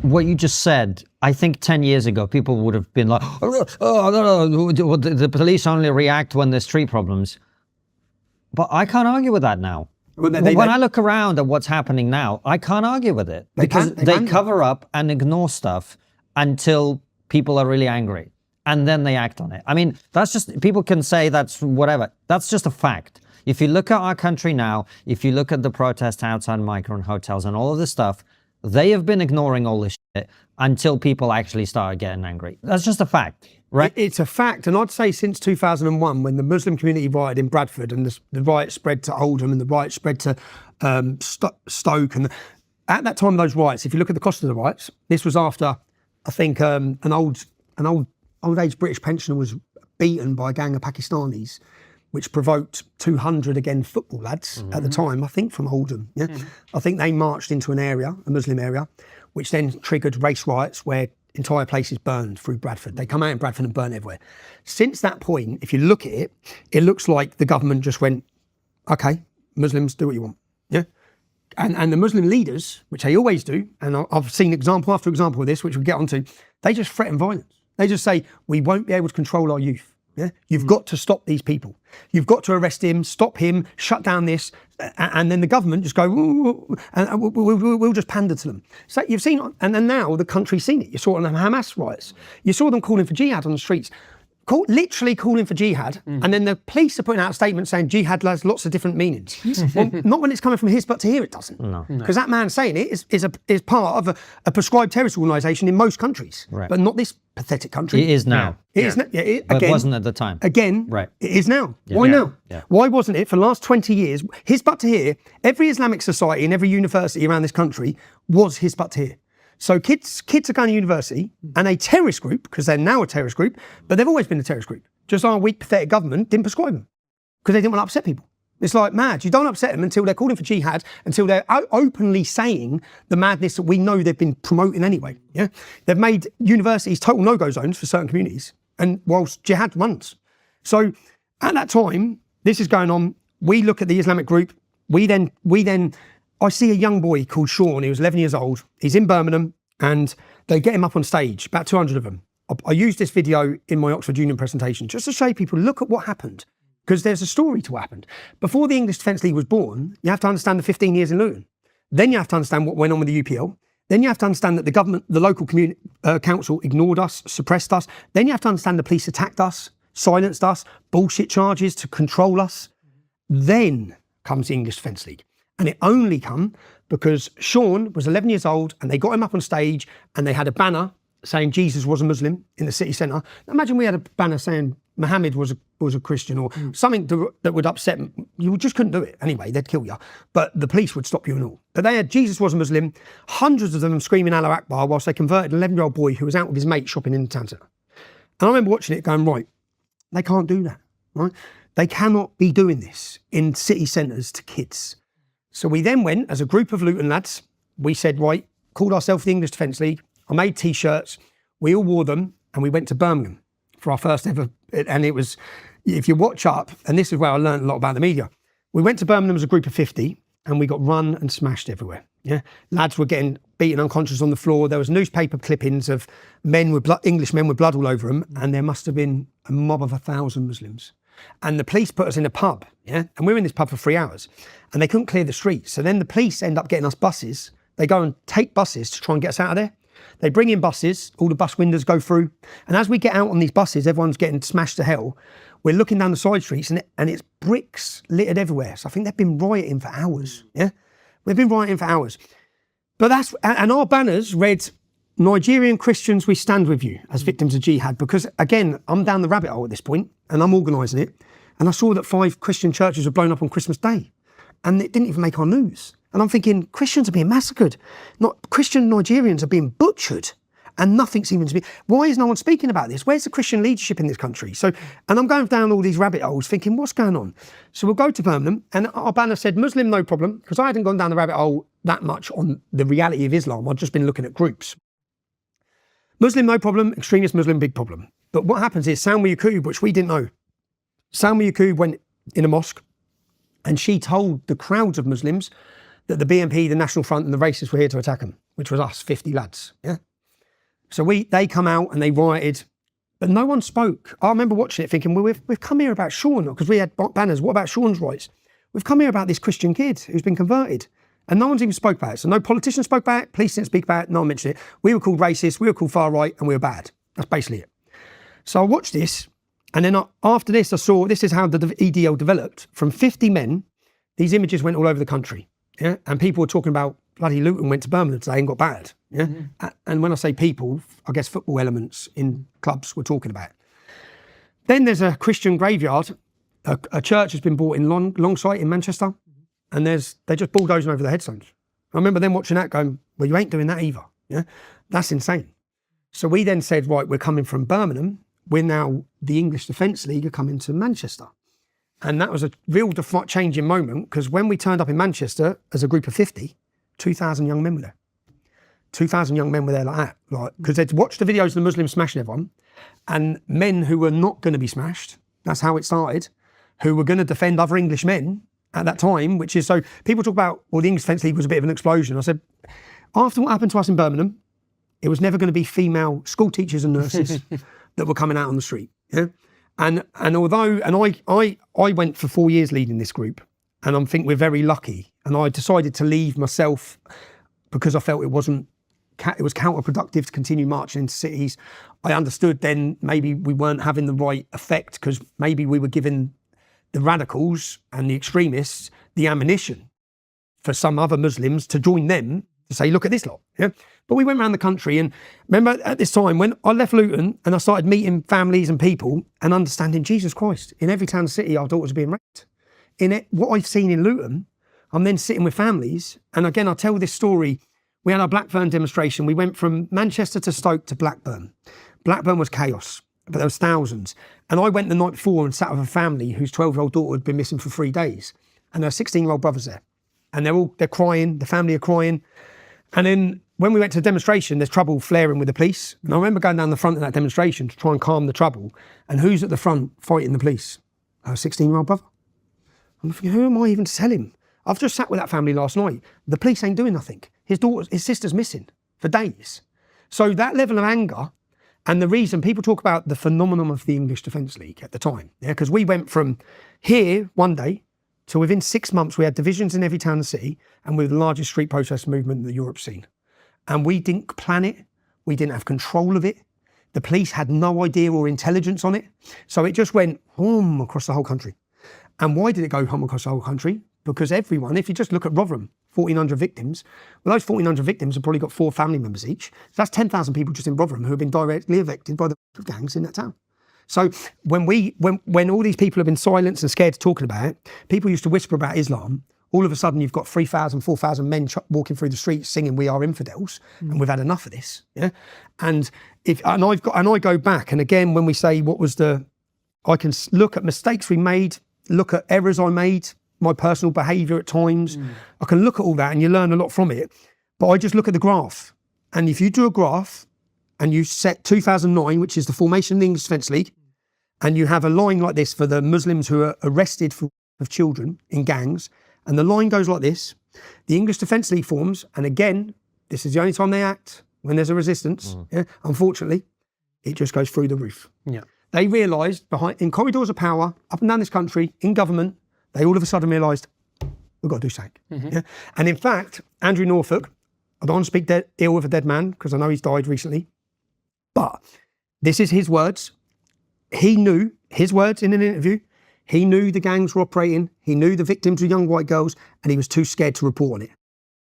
What you just said, I think 10 years ago, people would have been like, oh, no, the police only react when there's street problems. But I can't argue with that now. Well, when I look around at what's happening now, I can't argue with it. Because they cover up and ignore stuff until people are really angry. And then they act on it. I mean, that's just, people can say that's whatever. That's just a fact. If you look at our country now, if you look at the protests outside migrant hotels and all of this stuff, they have been ignoring all this shit until people actually start getting angry. That's just a fact, right? It's a fact. And I'd say since 2001, when the Muslim community rioted in Bradford and the riot spread to Oldham and the riot spread to Stoke. And at that time of those riots, if you look at the cost of the riots, this was after, I think, an old age British pensioner was beaten by a gang of Pakistanis, which provoked 200, again, football lads at the time, I think from Oldham. Yeah, I think they marched into an area, a Muslim area, which then triggered race riots where entire places burned through Bradford. They come out in Bradford and burn everywhere. Since that point, if you look at it, it looks like the government just went, okay, Muslims, do what you want. Yeah. And the Muslim leaders, which they always do, and I've seen example after example of this, which we'll get onto, they just threaten violence. They just say, we won't be able to control our youth. Yeah? You've got to stop these people. You've got to arrest him, stop him, shut down this, and then the government just go, and we'll just pander to them. So you've seen, and then now the country's seen it. You saw it on the Hamas riots. You saw them calling for jihad on the streets. Literally calling for jihad, and then the police are putting out a statement saying jihad has lots of different meanings. Well, not when it's coming from his, but to here it doesn't. Because that man saying it is part of a prescribed terrorist organisation in most countries, but not this pathetic country. It is now. It is now. Yeah, but it wasn't at the time. Again, it is now. Why now? Why wasn't it for the last 20 years? His but to here, every Islamic society and every university around this country was his but to here. So kids are going to university, and a terrorist group, because they're now a terrorist group, but they've always been a terrorist group. Just our weak, pathetic government didn't prescribe them because they didn't want to upset people. It's like mad. You don't upset them until they're calling for jihad, until they're openly saying the madness that we know they've been promoting anyway. Yeah, they've made universities total no-go zones for certain communities, and whilst jihad runs. So at that time, this is going on. We look at the Islamic group. We then. I see a young boy called Sean, he was 11 years old. He's in Birmingham and they get him up on stage, about 200 of them. I used this video in my Oxford Union presentation just to show people, look at what happened, because there's a story to what happened. Before the English Defence League was born, you have to understand the 15 years in Luton. Then you have to understand what went on with the UPL. Then you have to understand that the government, the local community council ignored us, suppressed us. Then you have to understand the police attacked us, silenced us, bullshit charges to control us. Then comes the English Defence League. And it only come because Sean was 11 years old and they got him up on stage and they had a banner saying Jesus was a Muslim in the city centre. Imagine we had a banner saying Muhammad was a Christian or something that would upset them. You just couldn't do it. Anyway, they'd kill you. But the police would stop you and all. But they had Jesus was a Muslim, hundreds of them screaming Allah Akbar whilst they converted an 11-year-old boy who was out with his mate shopping in the town centre. And I remember watching it going, right, they can't do that, right? They cannot be doing this in city centres to kids. So we then went, as a group of Luton lads, we said, right, called ourselves the English Defence League. I made T-shirts, we all wore them, and we went to Birmingham for our first ever, and it was, if you watch up, and this is where I learned a lot about the media, we went to Birmingham as a group of 50, and we got run and smashed everywhere. Yeah, lads were getting beaten unconscious on the floor. There was newspaper clippings of men with blood, English men with blood all over them, and there must have been a mob of 1,000 Muslims. And the police put us in a pub, yeah? And we were in this pub for 3 hours and they couldn't clear the streets. So then the police end up getting us buses. They go and take buses to try and get us out of there. They bring in buses, all the bus windows go through. And as we get out on these buses, everyone's getting smashed to hell. We're looking down the side streets and it's bricks littered everywhere. So I think they've been rioting for hours, yeah? They've been rioting for hours. But and our banners read, Nigerian Christians, we stand with you as victims of jihad, because again, I'm down the rabbit hole at this point and I'm organising it. And I saw that 5 Christian churches were blown up on Christmas Day and it didn't even make our news. And I'm thinking, Christians are being massacred. Christian Nigerians are being butchered and nothing seems to be. Why is no one speaking about this? Where's the Christian leadership in this country? So, and I'm going down all these rabbit holes thinking, what's going on? So we'll go to Birmingham and our banner said, Muslim, no problem, because I hadn't gone down the rabbit hole that much on the reality of Islam. I'd just been looking at groups. Muslim, no problem. Extremist Muslim, big problem. But what happens is Salma Yaqub, which we didn't know. Salma Yaqub went in a mosque and she told the crowds of Muslims that the BNP, the National Front and the racists were here to attack them, which was us, 50 lads. Yeah. So they come out and they rioted, but no one spoke. I remember watching it thinking, well, we've come here about Sean, because we had banners. What about Sean's rights? We've come here about this Christian kid who's been converted. And no one's even spoke about it. So no politician spoke about it, police didn't speak about it, no one mentioned it. We were called racist, we were called far right, and we were bad. That's basically it. So I watched this, and then after this I saw, this is how the EDL developed. From 50 men, these images went all over the country. Yeah, and people were talking about bloody Luton went to Birmingham today and got bad. Yeah, and when I say people, I guess football elements in clubs were talking about it. Then there's a Christian graveyard. A church has been bought in Longsight in Manchester, and they're just bulldozing over the headstones. I remember them watching that going, well, you ain't doing that either. Yeah, that's insane. So we then said, right, we're coming from Birmingham. We're now the English Defence League are coming to Manchester. And that was a real changing moment, because when we turned up in Manchester as a group of 50, 2,000 young men were there. 2,000 young men were there like that, like, because they'd watched the videos of the Muslims smashing everyone, and men who were not going to be smashed, that's how it started, who were going to defend other English men at that time, which is, so people talk about, well, the English Defence League was a bit of an explosion. I said, after what happened to us in Birmingham, it was never going to be female school teachers and nurses that were coming out on the street. Yeah. And although, and I went for 4 years leading this group, and I think we're very lucky. And I decided to leave myself because I felt it was counterproductive to continue marching into cities. I understood then maybe we weren't having the right effect, because maybe we were giving the radicals and the extremists the ammunition for some other Muslims to join them to say, look at this lot. Yeah. But we went around the country, and remember at this time when I left Luton and I started meeting families and people and understanding Jesus Christ, in every town and city our daughters are being raped. In it, what I've seen in Luton, I'm then sitting with families, and again I tell this story. We had our Blackburn demonstration. We went from Manchester to Stoke to Blackburn. Blackburn was chaos, but there was thousands. And I went the night before and sat with a family whose 12-year-old daughter had been missing for 3 days, and their 16-year-old brother's there, and they're crying. The family are crying, and then when we went to the demonstration, there's trouble flaring with the police. And I remember going down the front of that demonstration to try and calm the trouble. And who's at the front fighting the police? Our 16-year-old brother. I'm thinking, who am I even to tell him? I've just sat with that family last night. The police ain't doing nothing. His sister's missing for days. So that level of anger, and the reason people talk about the phenomenon of the English Defence League at the time, yeah, because we went from here one day to within 6 months, we had divisions in every town and city, and we were the largest street protest movement that Europe's seen. And we didn't plan it. We didn't have control of it. The police had no idea or intelligence on it. So it just went home across the whole country. And why did it go home across the whole country? Because everyone, if you just look at Rotherham, 1,400 victims, well, those 1,400 victims have probably got 4 family members each. So that's 10,000 people just in Rotherham who have been directly affected by the gangs in that town. So when all these people have been silenced and scared of talking about it, people used to whisper about Islam. All of a sudden, you've got 3,000, 4,000 men walking through the streets singing "We are infidels," and we've had enough of this. Yeah, and I go back, and again, when we say I can look at mistakes we made, look at errors I made, my personal behaviour at times. I can look at all that, and you learn a lot from it. But I just look at the graph, and if you do a graph, and you set 2009, which is the formation of the English Defence League, and you have a line like this for the Muslims who are arrested of children in gangs. And the line goes like this. The English Defence League forms, and again, this is the only time they act, when there's a resistance. Yeah, unfortunately, it just goes through the roof. Yeah. They realised in corridors of power, up and down this country, in government, they all of a sudden realised, we've got to do something. Yeah? And in fact, Andrew Norfolk, I don't want to speak ill of a dead man, because I know he's died recently, but this is his words. He knew, his words in an interview, he knew the gangs were operating, he knew the victims were young white girls, and he was too scared to report on it.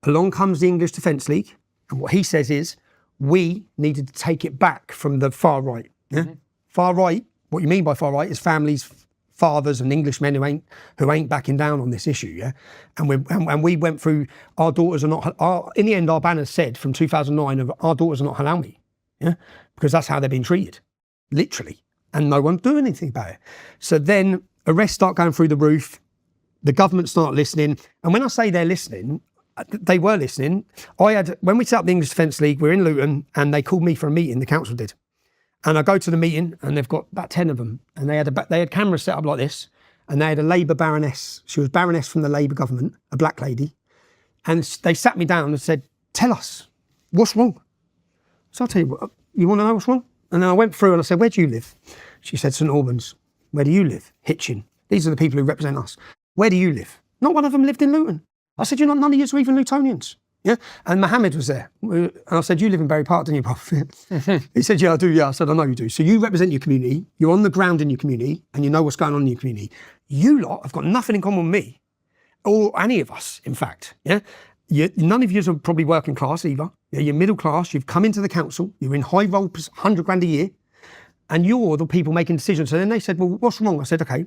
Along comes the English Defence League, and what he says is, we needed to take it back from the far right. Yeah? Far right, what you mean by far right is families, fathers and Englishmen who ain't backing down on this issue, yeah? And we went through, our daughters are not, in the end our banner said from 2009 of our daughters are not halal, yeah? Because that's how they're being treated, literally, and no one's doing anything about it. So then, arrests start going through the roof, the government start listening, and when I say they're listening, they were listening. When we set up the English Defence League, we're in Luton, and they called me for a meeting, the council did. And I go to the meeting, and they've got about 10 of them, and they had cameras set up like this, and they had a Labour baroness. She was baroness from the Labour government, a black lady, And they sat me down and said, tell us, what's wrong? So I'll tell you what, you want to know what's wrong? And then I went through and I said, where do you live? She said, St Albans. Where do you live? Hitchin. These are the people who represent us. Where do you live? Not one of them lived in Luton. I said, none of you are even Lutonians. Yeah. And Mohammed was there. And I said, you live in Berry Park, don't you, Prof? He said, yeah, I do. Yeah. I said, I know you do. So you represent your community. You're on the ground in your community and you know what's going on in your community. You lot have got nothing in common with me or any of us, in fact. Yeah. None of you are probably working class either. Yeah, you're middle class. You've come into the council. You're in high roll, 100 grand a year. And you're the people making decisions. So then they said, well, what's wrong? I said, okay,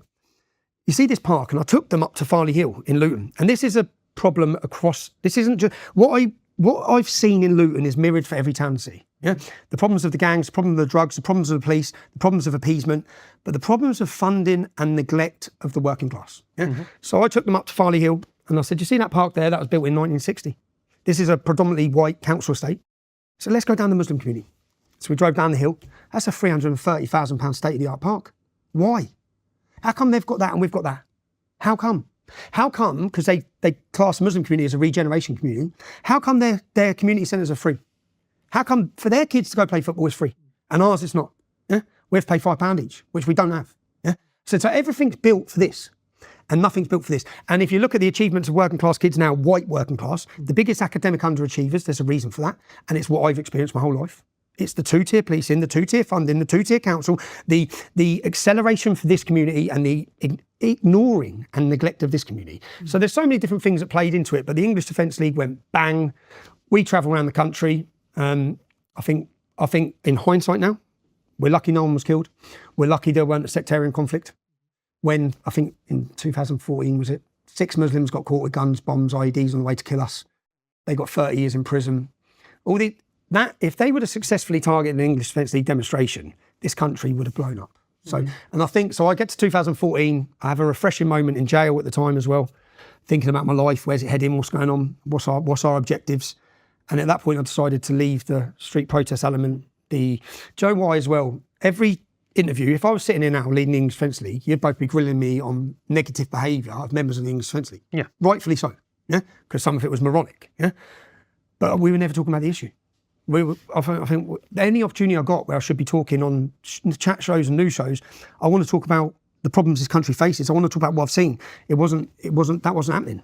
you see this park? And I took them up to Farley Hill in Luton. And this is a problem across, this isn't just, what I've seen in Luton is mirrored for every town to see. Yeah? The problems of the gangs, the problems of the drugs, the problems of the police, the problems of appeasement, but the problems of funding and neglect of the working class. Yeah? Mm-hmm. So I took them up to Farley Hill and I said, you see that park there? That was built in 1960. This is a predominantly white council estate. So let's go down the Muslim community. So we drove down the hill. That's a £330,000 state-of-the-art park. Why? How come they've got that and we've got that? How come? How come, because they class the Muslim community as a regeneration community, how come their community centres are free? How come for their kids to go play football is free and ours it's not? Yeah? We have to pay £5 each, which we don't have. Yeah? So everything's built for this and nothing's built for this. And if you look at the achievements of working class kids now, white working class, the biggest academic underachievers, there's a reason for that. And it's what I've experienced my whole life. It's the two-tier policing, the two-tier funding, the two-tier council, the acceleration for this community and the ignoring and neglect of this community. Mm. So there's so many different things that played into it, but the English Defence League went bang. We travel around the country. I think in hindsight now, we're lucky no one was killed. We're lucky there weren't a sectarian conflict. When I think in 2014, was it, 6 Muslims got caught with guns, bombs, IEDs on the way to kill us. They got 30 years in prison. That if they would have successfully targeted an English Defence League demonstration, this country would have blown up. So, and I think, so I get to 2014, I have a refreshing moment in jail at the time as well, thinking about my life, where's it heading, what's going on, what's our objectives. And at that point I decided to leave the street protest element. Joe Y as well, every interview, if I was sitting here now leading the English Defence League, you'd both be grilling me on negative behaviour of members of the English Defence League. Yeah. Rightfully so, yeah, because some of it was moronic, yeah. But we were never talking about the issue. I think any opportunity I got where I should be talking on chat shows and news shows, I want to talk about the problems this country faces. I want to talk about what I've seen. That wasn't happening.